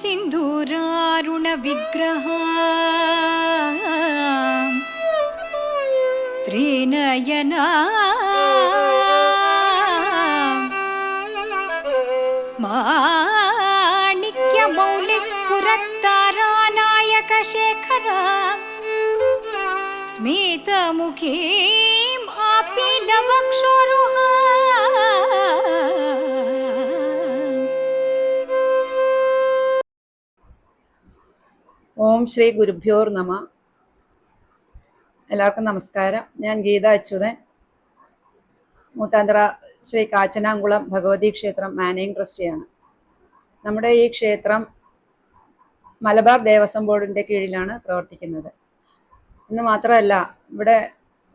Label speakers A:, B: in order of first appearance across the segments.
A: സിന്ദൂരാരുണ വിഗ്രഹ ത്രിനയന മാണിക്യ മൗലിസ്ഫുരത്താരാനായക ശേഖര സ്മിതമുഖീം ആപിനവക്ഷോരുഹ.
B: ഓം ശ്രീ ഗുരുഭ്യോർ നമ. എല്ലാവർക്കും നമസ്കാരം. ഞാൻ ഗീത അച്യുതൻ, മൂത്താന്തറ ശ്രീ കാച്ചനാംകുളം ഭഗവതി ക്ഷേത്രം മാനേജിംഗ് ട്രസ്റ്റിയാണ്. നമ്മുടെ ഈ ക്ഷേത്രം മലബാർ ദേവസ്വം ബോർഡിൻ്റെ കീഴിലാണ് പ്രവർത്തിക്കുന്നത്. എന്ന് മാത്രമല്ല, ഇവിടെ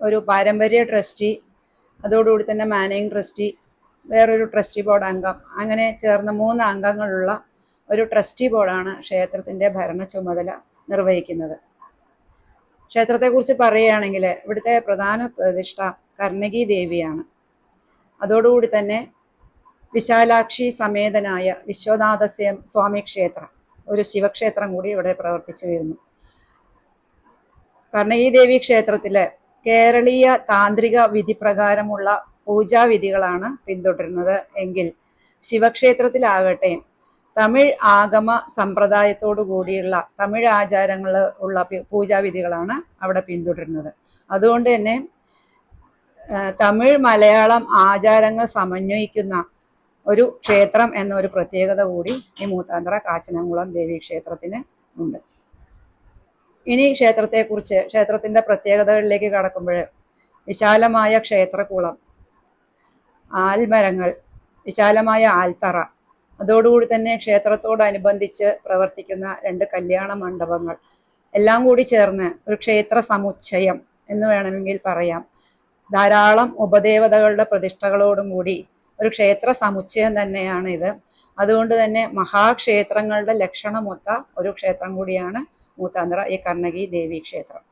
B: ഒരു പാരമ്പര്യ ട്രസ്റ്റി, അതോടുകൂടി തന്നെ മാനേജിംഗ് ട്രസ്റ്റി, വേറൊരു ട്രസ്റ്റി ബോർഡ് അംഗം, അങ്ങനെ ചേർന്ന 3 അംഗങ്ങളുള്ള ഒരു ട്രസ്റ്റി ബോർഡാണ് ക്ഷേത്രത്തിൻ്റെ ഭരണ ചുമതല നിർവഹിക്കുന്നത്. ക്ഷേത്രത്തെക്കുറിച്ച് പറയുകയാണെങ്കിൽ ഇവിടുത്തെ പ്രധാന പ്രതിഷ്ഠ കർണകി ദേവിയാണ്. അതോടുകൂടി തന്നെ വിശാലാക്ഷി സമേതനായ വിശ്വനാഥ സ്വാമി ക്ഷേത്രം, ഒരു ശിവക്ഷേത്രം കൂടി ഇവിടെ പ്രവർത്തിച്ചു വരുന്നു. കർണകി ദേവി ക്ഷേത്രത്തിലെ കേരളീയ താന്ത്രിക വിധി പ്രകാരമുള്ള പൂജാവിധികളാണ് പിന്തുടരുന്നത് എങ്കിൽ ശിവക്ഷേത്രത്തിലാകട്ടെ തമിഴ് ആഗമ സമ്പ്രദായത്തോടു കൂടിയുള്ള തമിഴ് ആചാരങ്ങൾ ഉള്ള പൂജാവിധികളാണ് അവിടെ പിന്തുടരുന്നത്. അതുകൊണ്ട് തന്നെ തമിഴ് മലയാളം ആചാരങ്ങൾ സമന്വയിക്കുന്ന ഒരു ക്ഷേത്രം എന്നൊരു പ്രത്യേകത കൂടി ഈ മൂത്താന്തറ കാച്ചനാംകുളം ദേവി ക്ഷേത്രത്തിന് ഉണ്ട്. ഇനി ക്ഷേത്രത്തെക്കുറിച്ച്, ക്ഷേത്രത്തിൻ്റെ പ്രത്യേകതകളിലേക്ക് കടക്കുമ്പോൾ, വിശാലമായ ക്ഷേത്രകുളം, ആൽമരങ്ങൾ, വിശാലമായ ആൽത്തറ, അതോടുകൂടി തന്നെ ക്ഷേത്രത്തോടനുബന്ധിച്ച് പ്രവർത്തിക്കുന്ന 2 കല്യാണ മണ്ഡപങ്ങൾ എല്ലാം കൂടി ചേർന്ന് ഒരു ക്ഷേത്ര സമുച്ചയം എന്ന് വേണമെങ്കിൽ പറയാം. ധാരാളം ഉപദേവതകളുടെ പ്രതിഷ്ഠകളോടും കൂടി ഒരു ക്ഷേത്ര സമുച്ചയം തന്നെയാണ് ഇത്. അതുകൊണ്ട് തന്നെ മഹാക്ഷേത്രങ്ങളുടെ ലക്ഷണമൊത്ത ഒരു ക്ഷേത്രം കൂടിയാണ് മൂത്താന്തറ ഈ കർണകി ദേവി ക്ഷേത്രം.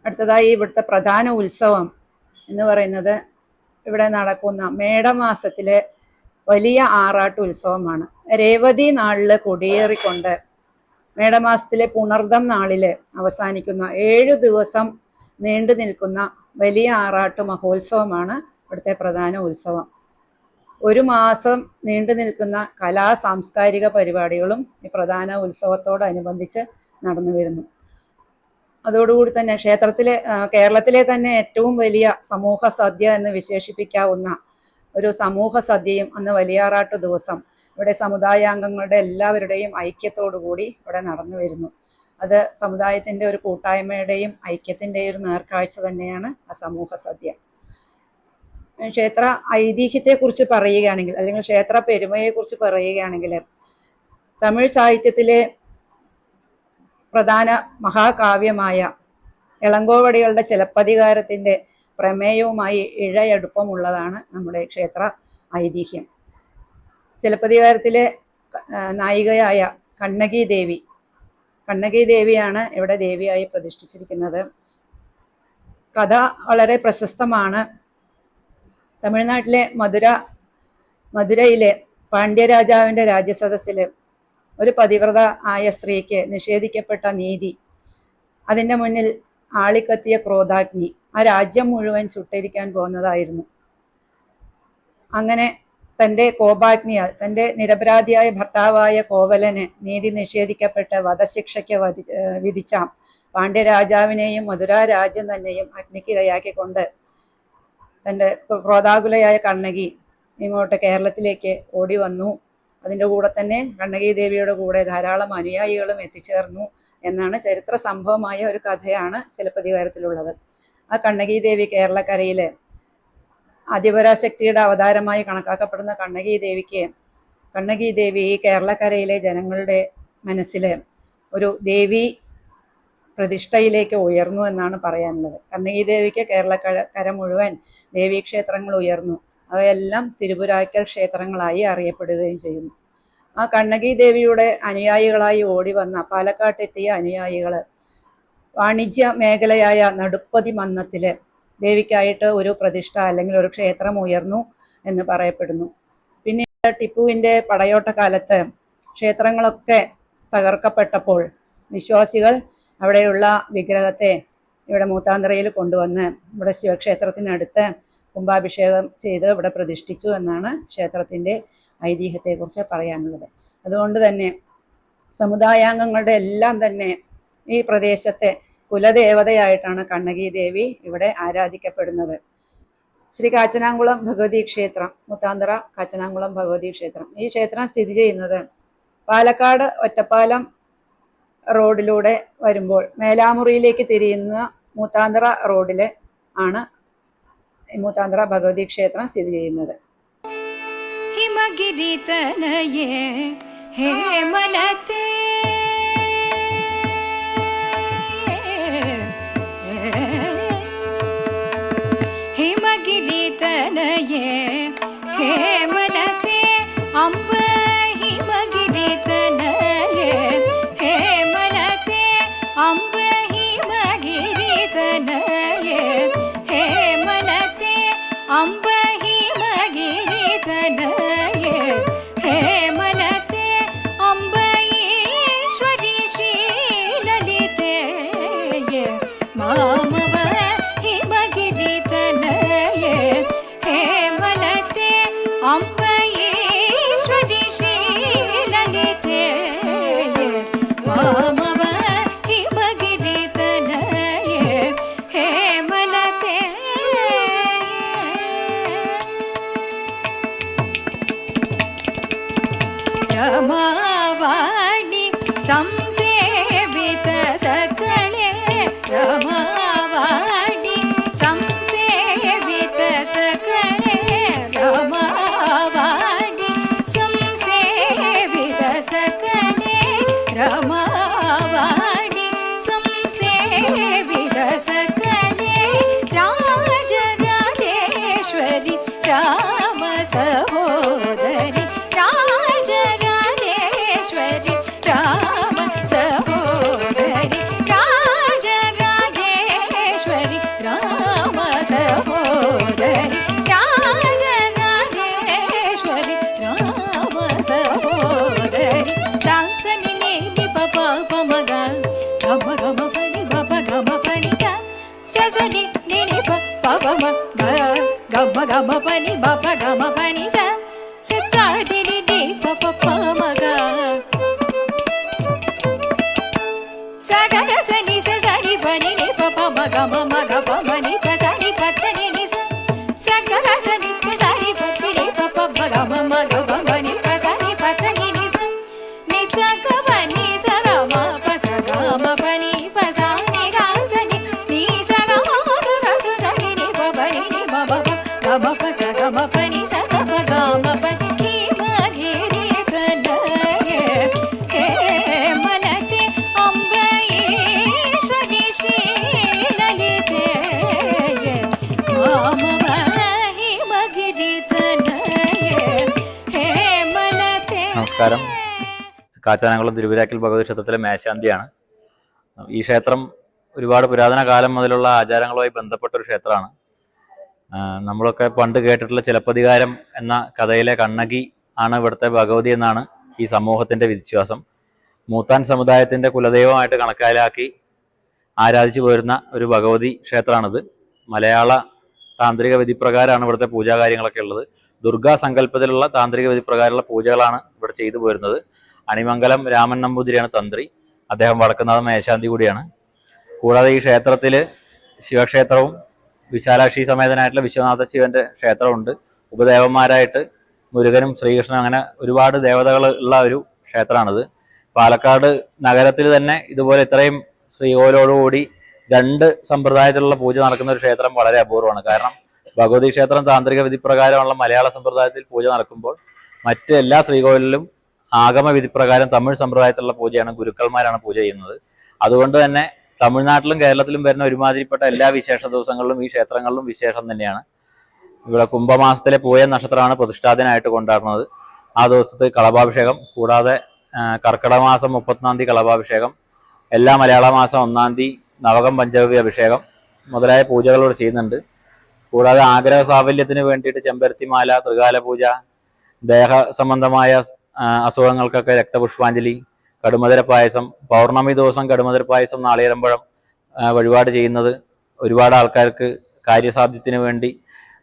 B: അടുത്തതായി ഇവിടുത്തെ പ്രധാന ഉത്സവം എന്ന് പറയുന്നത് ഇവിടെ നടക്കുന്ന മേടമാസത്തിലെ വലിയ ആറാട്ട് ഉത്സവമാണ്. രേവതി നാളിൽ കൊടിയേറിക്കൊണ്ട് മേടമാസത്തിലെ പുണർദം നാളിൽ അവസാനിക്കുന്ന 7 ദിവസം നീണ്ടു നിൽക്കുന്ന വലിയ ആറാട്ട് മഹോത്സവമാണ് ഇവിടുത്തെ പ്രധാന ഉത്സവം. 1 മാസം നീണ്ടു നിൽക്കുന്ന കലാ സാംസ്കാരിക പരിപാടികളും ഈ പ്രധാന ഉത്സവത്തോടനുബന്ധിച്ച് നടന്നു വരുന്നു. അതോടുകൂടി തന്നെ കേരളത്തിലെ തന്നെ ഏറ്റവും വലിയ സമൂഹ സദ്യ എന്ന് വിശേഷിപ്പിക്കാവുന്ന ഒരു സമൂഹ സദ്യയും അന്ന് വലിയാറാട്ട് ദിവസം ഇവിടെ സമുദായാംഗങ്ങളുടെ എല്ലാവരുടെയും ഐക്യത്തോടുകൂടി ഇവിടെ നടന്നു വരുന്നു. അത് സമുദായത്തിൻ്റെ ഒരു കൂട്ടായ്മയുടെയും ഐക്യത്തിൻ്റെയും ഒരു നേർക്കാഴ്ച തന്നെയാണ് ആ സമൂഹ സദ്യ. ക്ഷേത്ര ഐതിഹ്യത്തെക്കുറിച്ച് പറയുകയാണെങ്കിൽ, അല്ലെങ്കിൽ ക്ഷേത്ര പെരുമയെക്കുറിച്ച് പറയുകയാണെങ്കിൽ, തമിഴ് സാഹിത്യത്തിലെ പ്രധാന മഹാകാവ്യമായ ഇളങ്കോവടികളുടെ ചിലപ്പതികാരത്തിൻ്റെ പ്രമേയവുമായി ഇഴയടുപ്പമുള്ളതാണ് നമ്മുടെ ക്ഷേത്ര ഐതിഹ്യം. ചിലപ്പതികാരത്തിലെ നായികയായ കണ്ണകി ദേവിയാണ് ഇവിടെ ദേവിയായി പ്രതിഷ്ഠിച്ചിരിക്കുന്നത്. കഥ വളരെ പ്രശസ്തമാണ്. തമിഴ്നാട്ടിലെ മധുരയിലെ പാണ്ഡ്യരാജാവിൻ്റെ രാജ്യസദസ്സിൽ ഒരു പതിവ്രത ആയ സ്ത്രീക്ക് നിഷേധിക്കപ്പെട്ട നീതി, അതിൻ്റെ മുന്നിൽ ആളിക്കത്തിയ ക്രോധാഗ്നി ആ രാജ്യം മുഴുവൻ ചുട്ടരിക്കാൻ പോകുന്നതായിരുന്നു. അങ്ങനെ തൻ്റെ കോപാഗ്നിയാൽ തൻ്റെ നിരപരാധിയായ ഭർത്താവായ കോവലന് നീതി നിഷേധിക്കപ്പെട്ട് വധശിക്ഷയ്ക്ക് വിധിച്ച പാണ്ഡ്യരാജാവിനെയും മധുര രാജ്യം തന്നെയും അഗ്നിക്കിരയാക്കിക്കൊണ്ട് തൻ്റെ ക്രോധാകുലയായ കണ്ണകി ഇങ്ങോട്ട് കേരളത്തിലേക്ക് ഓടി വന്നു. അതിൻ്റെ കൂടെ തന്നെ കണ്ണകി ദേവിയുടെ കൂടെ ധാരാളം അനുയായികളും എത്തിച്ചേർന്നു എന്നാണ് ചരിത്ര സംഭവമായ ഒരു കഥയാണ് ചിലപ്പതികാരത്തിലുള്ളത്. ആ കണ്ണകി ദേവി കേരളക്കരയിൽ ആദിപരാശക്തിയുടെ അവതാരമായി കണക്കാക്കപ്പെടുന്ന കണ്ണകി ദേവി ഈ കേരളക്കരയിലെ ജനങ്ങളുടെ മനസ്സിൽ ഒരു ദേവി പ്രതിഷ്ഠയിലേക്ക് ഉയർന്നു എന്നാണ് പറയാനുള്ളത്. കണ്ണകി ദേവിക്ക് കേരളക്കര മുഴുവൻ ദേവീക്ഷേത്രങ്ങൾ ഉയർന്നു. അവയെല്ലാം തിരുപുരാക്കൽ ക്ഷേത്രങ്ങളായി അറിയപ്പെടുകയും ചെയ്യുന്നു. ആ കണ്ണകി ദേവിയുടെ അനുയായികളായി ഓടി വന്ന പാലക്കാട്ടെത്തിയ അനുയായികൾ വാണിജ്യ മേഖലയായ നടുപ്പതി മന്നത്തില് ദേവിക്കായിട്ട് ഒരു പ്രതിഷ്ഠ അല്ലെങ്കിൽ ഒരു ക്ഷേത്രം ഉയർന്നു എന്ന് പറയപ്പെടുന്നു. പിന്നെ ടിപ്പുവിൻ്റെ പടയോട്ട കാലത്ത് ക്ഷേത്രങ്ങളൊക്കെ തകർക്കപ്പെട്ടപ്പോൾ വിശ്വാസികൾ അവിടെയുള്ള വിഗ്രഹത്തെ ഇവിടെ മൂത്താന്തറയിൽ കൊണ്ടുവന്ന് ഇവിടെ ശിവക്ഷേത്രത്തിനടുത്ത് കുംഭാഭിഷേകം ചെയ്ത് ഇവിടെ പ്രതിഷ്ഠിച്ചു എന്നാണ് ക്ഷേത്രത്തിൻ്റെ ഐതിഹ്യത്തെക്കുറിച്ച് പറയാനുള്ളത്. അതുകൊണ്ട് തന്നെ സമുദായാംഗങ്ങളുടെ എല്ലാം തന്നെ ഈ പ്രദേശത്തെ കുലദേവതയായിട്ടാണ് കണ്ണകി ദേവി ഇവിടെ ആരാധിക്കപ്പെടുന്നത്. ശ്രീ കാച്ചനാംകുളം ഭഗവതി ക്ഷേത്രം, മൂത്താന്തറ കാച്ചനാംകുളം ഭഗവതി ക്ഷേത്രം. ഈ ക്ഷേത്രം സ്ഥിതി ചെയ്യുന്നത് പാലക്കാട് ഒറ്റപ്പാലം റോഡിലൂടെ വരുമ്പോൾ മേലാമുറിയിലേക്ക് തിരിയുന്ന മൂത്താന്തറ റോഡിൽ ആണ് മൂത്താന്തറ ഭഗവതി ക്ഷേത്രം സ്ഥിതി ചെയ്യുന്നത്.
A: ഹിമഗിരി തനയേ ഹേമലതേ ഹിമഗിരി തനയേ ഹേമലതേ അംബ ഹിമഗിരി തനയേ ഹേമലതേ അംബ ഹിമഗിരി തനയേ ഹേമലതേ അംബ ഹിമഗിരി തനയേ ഹേമലതേ അംബ ഈശ്വരി ശ്രീലലിതേ മാമവ ഹിമഗിരി തനയേ ഹേമലതേ അംബ ഈശ്വരി ശ്രീലലിതേ മാമവ ഹിമഗിരി തനയേ ഹേമലതേ രമാവാണി സംസേവിത സകളേ രമാവാണി സംസേവിത സകളേ രമാവാണി സംസേവിത സകളേ രമാവാണി സംസേവിത സകളേ രാജരാജേശ്വരി രാമ സഹോദരി രാജരാജേശ്വരി രാമ സഹോദരി രാജരാജേശ്വരി രാമ സഹോദരി രാജരാജേശ്വരി രാമ സഹോദരി സാംസനി നീതി പപ പമഗ ഗമ ഗമ പനി പപ ഗമ പനി സസനി നിനി പപമ ഗമ ഗമ പനി പപ ഗമ പനി സച്ചാരി നി പപ പമഗ സഗ സനി സനി പനി നി പപ മഗ മഗ പമനി പസനി പച്ചനി നി സഗ സനി സനി പനി നി പപ മഗ മഗ പമനി പസനി പച്ചനി നി നി സഗ പനി സഗ മ പസ ഗമ പനി പസനി ഗസനി നി സഗ മഗ ഗസ സനി നി പപനി നി ബബ ഗമ പസ ഗമ പനി സസ ഗമ പനി ഹിമഗിരി തനയേ ഹേമലതേ അംബ ഈശ്വരി ശ്രീലലിതേ മാമവ ഹിമഗിരി തനയേ ഹേമലതേ.
C: നമസ്കാരം. കാച്ചാനാംകുളം തിരുവിരാക്കൽ ഭഗവതി ക്ഷേത്രത്തിലെ മേശാന്തിയാണ്. ഈ ക്ഷേത്രം ഒരുപാട് പുരാതന കാലം മുതലുള്ള ആചാരങ്ങളുമായി ബന്ധപ്പെട്ട ഒരു ക്ഷേത്രമാണ്. നമ്മളൊക്കെ പണ്ട് കേട്ടിട്ടുള്ള ചിലപ്പതികാരം എന്ന കഥയിലെ കണ്ണകി ആണ് ഇവിടുത്തെ ഭഗവതി എന്നാണ് ഈ സമൂഹത്തിന്റെ വിശ്വാസം. മൂത്താൻ സമുദായത്തിന്റെ കുലദൈവമായിട്ട് കണക്കാലാക്കി ആരാധിച്ചു പോരുന്ന ഒരു ഭഗവതി ക്ഷേത്രമാണിത്. മലയാള താന്ത്രിക വിധിപ്രകാരമാണ് ഇവിടുത്തെ പൂജാകാര്യങ്ങളൊക്കെ ഉള്ളത്. ദുർഗാ സങ്കല്പത്തിലുള്ള താന്ത്രിക വിധിപ്രകാരമുള്ള പൂജകളാണ് ഇവിടെ ചെയ്തു പോരുന്നത്. അണിമംഗലം രാമൻ നമ്പൂതിരിയാണ് തന്ത്രി. അദ്ദേഹം വടക്കുന്നാഥ മേശാന്തി കൂടിയാണ്. കൂടാതെ ഈ ക്ഷേത്രത്തിൽ ശിവക്ഷേത്രവും വിശാലാക്ഷി സമേതനായിട്ടുള്ള വിശ്വനാഥ ശിവന്റെ ക്ഷേത്രമുണ്ട്. ഉപദേവന്മാരായിട്ട് മുരുകനും ശ്രീകൃഷ്ണനും അങ്ങനെ ഒരുപാട് ദേവതകൾ ഉള്ള ഒരു ക്ഷേത്രമാണിത്. പാലക്കാട് നഗരത്തിൽ തന്നെ ഇതുപോലെ ഇത്രയും ശ്രീകോവിലോടുകൂടി രണ്ട് സമ്പ്രദായത്തിലുള്ള പൂജ നടക്കുന്ന ഒരു ക്ഷേത്രം വളരെ അപൂർവമാണ്. കാരണം ഭഗവതി ക്ഷേത്രം താന്ത്രിക വിധിപ്രകാരമുള്ള മലയാള സമ്പ്രദായത്തിൽ പൂജ നടക്കുമ്പോൾ മറ്റ് എല്ലാ ശ്രീകോവിലിലും ആഗമ വിധിപ്രകാരം തമിഴ് സമ്പ്രദായത്തിലുള്ള പൂജയാണ്, ഗുരുക്കന്മാരാണ് പൂജ ചെയ്യുന്നത്. അതുകൊണ്ട് തന്നെ തമിഴ്നാട്ടിലും കേരളത്തിലും വരുന്ന ഒരുമാതിരിപ്പെട്ട എല്ലാ വിശേഷ ദിവസങ്ങളിലും ഈ ക്ഷേത്രങ്ങളിലും വിശേഷം തന്നെയാണ്. ഇവിടെ കുംഭമാസത്തിലെ പൂയ നക്ഷത്രമാണ് പ്രതിഷ്ഠാദിനായിട്ട് കൊണ്ടാടുന്നത്. ആ ദിവസത്തെ കളഭാഭിഷേകം, കൂടാതെ കർക്കിടക മാസം 30-ാം തീയതി കളഭാഭിഷേകം, എല്ലാ മലയാള മാസം 1-ാം തീയതി നവകം പഞ്ചഗവ്യ അഭിഷേകം മുതലായ പൂജകളോട് ചെയ്യുന്നുണ്ട്. കൂടാതെ ആഗ്രഹ സാഫല്യത്തിന് വേണ്ടിയിട്ട് ചെമ്പരത്തിമാല, ത്രികാല പൂജ, ദേഹ സംബന്ധമായ അസുഖങ്ങൾക്കൊക്കെ രക്തപുഷ്പാഞ്ജലി, കടുമധുര പായസം, പൗർണമി ദിവസം കടുമധുര പായസം, നാളികേരമ്പഴം വഴിപാട് ചെയ്യുന്നത് ഒരുപാട് ആൾക്കാർക്ക് കാര്യസാധ്യത്തിന് വേണ്ടി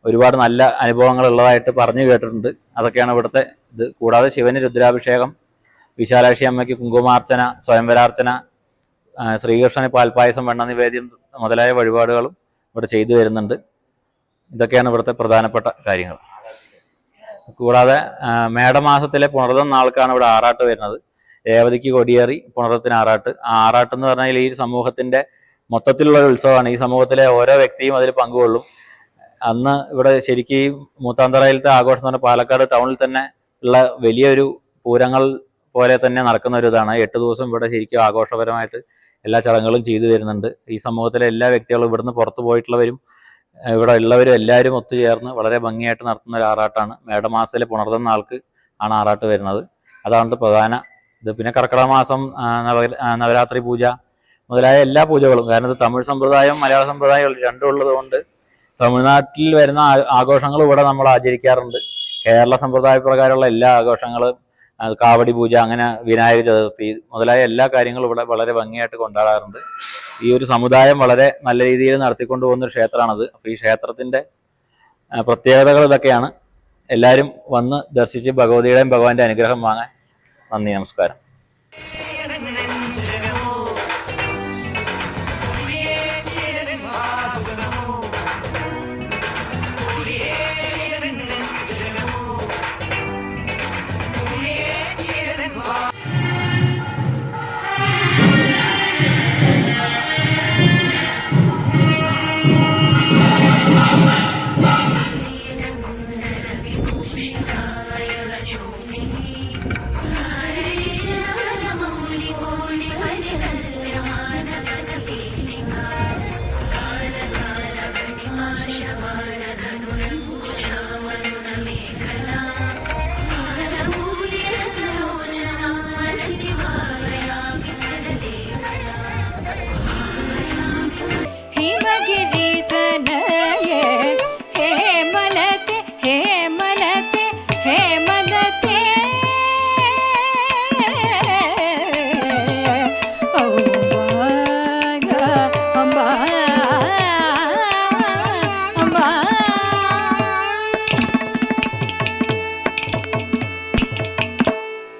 C: ഒരുപാട് നല്ല അനുഭവങ്ങൾ ഉള്ളതായിട്ട് പറഞ്ഞു കേട്ടിട്ടുണ്ട്. അതൊക്കെയാണ് ഇവിടുത്തെ ഇത്. കൂടാതെ ശിവന് രുദ്രാഭിഷേകം, വിശാലാക്ഷി അമ്മയ്ക്ക് കുങ്കുമാർച്ചന, സ്വയംവരാർച്ചന, ശ്രീകൃഷ്ണന് പാൽപ്പായസം, വെണ്ണ നിവേദ്യം മുതലായ വഴിപാടുകളും ഇവിടെ ചെയ്തു വരുന്നുണ്ട്. ഇതൊക്കെയാണ് ഇവിടുത്തെ പ്രധാനപ്പെട്ട കാര്യങ്ങൾ. കൂടാതെ മേടമാസത്തിലെ പുണർതം നാൾക്കാണ് ഇവിടെ ആറാട്ട് വരുന്നത്. രേവതിക്ക് കൊടിയേറി പുണർത്തിന് ആറാട്ട്. ആ ആറാട്ട് എന്ന് പറഞ്ഞാൽ ഈ സമൂഹത്തിന്റെ മൊത്തത്തിലുള്ള ഒരു ഉത്സവമാണ്. ഈ സമൂഹത്തിലെ ഓരോ വ്യക്തിയും അതിൽ പങ്കുകൊള്ളും. അന്ന് ഇവിടെ ശരിക്കും മൂത്താന്തറയിലത്തെ ആഘോഷം എന്ന് പറഞ്ഞാൽ പാലക്കാട് ടൗണിൽ തന്നെ ഉള്ള വലിയൊരു പൂരങ്ങൾ പോലെ തന്നെ നടക്കുന്ന ഒരു ഇതാണ്. 8 ദിവസം ഇവിടെ ശരിക്കും ആഘോഷപരമായിട്ട് എല്ലാ ചടങ്ങുകളും ചെയ്തു വരുന്നുണ്ട്. ഈ സമൂഹത്തിലെ എല്ലാ വ്യക്തികളും ഇവിടുന്ന് പുറത്തു പോയിട്ടുള്ളവരും ഇവിടെ ഉള്ളവരും എല്ലാവരും ഒത്തുചേർന്ന് വളരെ ഭംഗിയായിട്ട് നടത്തുന്ന ഒരു ആറാട്ടാണ്. മേടമാസത്തിലെ പുണർതം നാൾക്ക് ആണ് ആറാട്ട് വരുന്നത്. അതാണ് പ്രധാന ഇത്. പിന്നെ കർക്കിടക മാസം നവരാത്രി പൂജ മുതലായ എല്ലാ പൂജകളും, കാരണം ഇത് തമിഴ് സമ്പ്രദായം മലയാള സമ്പ്രദായം രണ്ടും ഉള്ളത് കൊണ്ട് തമിഴ്നാട്ടിൽ വരുന്ന ആഘോഷങ്ങൾ ഇവിടെ നമ്മൾ ആചരിക്കാറുണ്ട്. കേരള സമ്പ്രദായ പ്രകാരമുള്ള എല്ലാ ആഘോഷങ്ങളും, കാവടി പൂജ, അങ്ങനെ വിനായക ചതുർത്ഥി മുതലായ എല്ലാ കാര്യങ്ങളും ഇവിടെ വളരെ ഭംഗിയായിട്ട് കൊണ്ടാടാറുണ്ട്. ഈ ഒരു സമുദായം വളരെ നല്ല രീതിയിൽ നടത്തിക്കൊണ്ടു പോകുന്ന ഒരു ക്ഷേത്രമാണത്. അപ്പോൾ ഈ ക്ഷേത്രത്തിന്റെ പ്രത്യേകതകൾ ഇതൊക്കെയാണ്. എല്ലാവരും വന്ന് ദർശിച്ച് ഭഗവതിയുടെയും ഭഗവാന്റെ അനുഗ്രഹം വാങ്ങാൻ. നന്ദി, നമസ്കാരം.